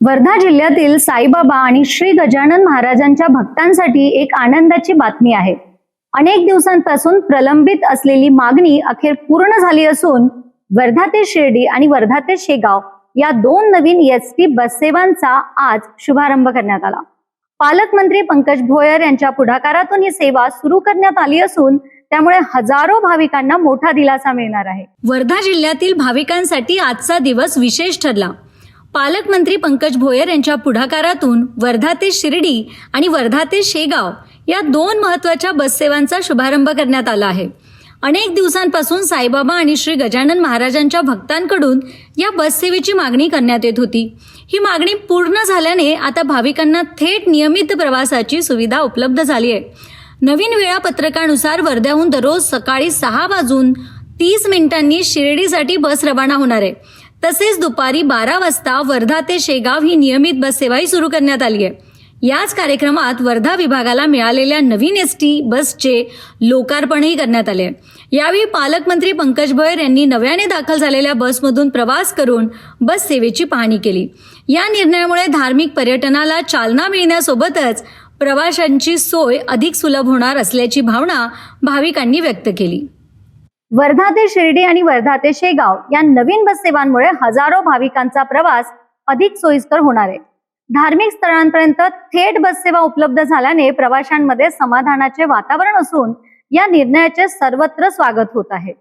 वर्धा जिल्ह्यातील साईबाबा आणि श्री गजानन महाराजांच्या भक्तांसाठी एक आनंदाची बातमी आहे। अनेक दिवसांपासून प्रलंबित असलेली मागणी अखेर पूर्ण झाली असून वर्धा ते शिर्डी आणि वर्धा ते शेगाव या दोन नवीन एसटी बस सेवांचा आज शुभारंभ करण्यात आला। पालकमंत्री पंकज भोयर यांच्या पुढाकारातून ही सेवा सुरू करण्यात आली असून त्यामुळे हजारो भाविकांना मोठा दिलासा मिळणार आहे। वर्धा जिल्ह्यातील भाविकांसाठी आजचा दिवस विशेष ठरला। पालकमंत्री पंकज भोयर यांच्या पुढाकारातून वर्धा ते शिर्डी आणि वर्धा ते शेगाव या दोन महत्त्वाच्या बस सेवांचा शुभारंभ करण्यात आला आहे। अनेक दिवसांपासून साईबाबा आणि श्री गजानन महाराजांच्या भक्तांकडून या बस सेवेची मागणी करण्यात येत होती। ही मागणी पूर्ण झाल्याने आता भाविकांना थेट नियमित प्रवासाची सुविधा उपलब्ध झाली आहे। नवीन वेळापत्रकानुसार वर्ध्याहून दररोज सकाळी 6:30 शिर्डीसाठी बस रवाना होणार आहे। तसेच दुपारी 12 वाजता वर्धा ते शेगाव ही नियमित बस सेवाही सुरू करण्यात आली आहे। याच कार्यक्रमात वर्धा विभागाला मिळालेल्या नवीन एसटी बसचे लोकार्पणही करण्यात आले। यावेळी पालकमंत्री पंकज भोयर यांनी नव्याने दाखल झालेल्या बसमधून प्रवास करून बस सेवेची पाहणी केली। या निर्णयामुळे धार्मिक पर्यटनाला चालना मिळण्यासोबतच प्रवाशांची सोय अधिक सुलभ होणार असल्याची भावना भाविकांनी व्यक्त केली। वर्धा ते शिर्डी आणि वर्धा ते शेगाव या नवीन बस सेवांमुळे हजारो भाविकांचा प्रवास अधिक सोयीस्कर होणार आहे। धार्मिक स्थळांपर्यंत थेट बस सेवा उपलब्ध झाल्याने प्रवाशांमध्ये समाधानाचे वातावरण असून या निर्णयाचे सर्वत्र स्वागत होत आहे।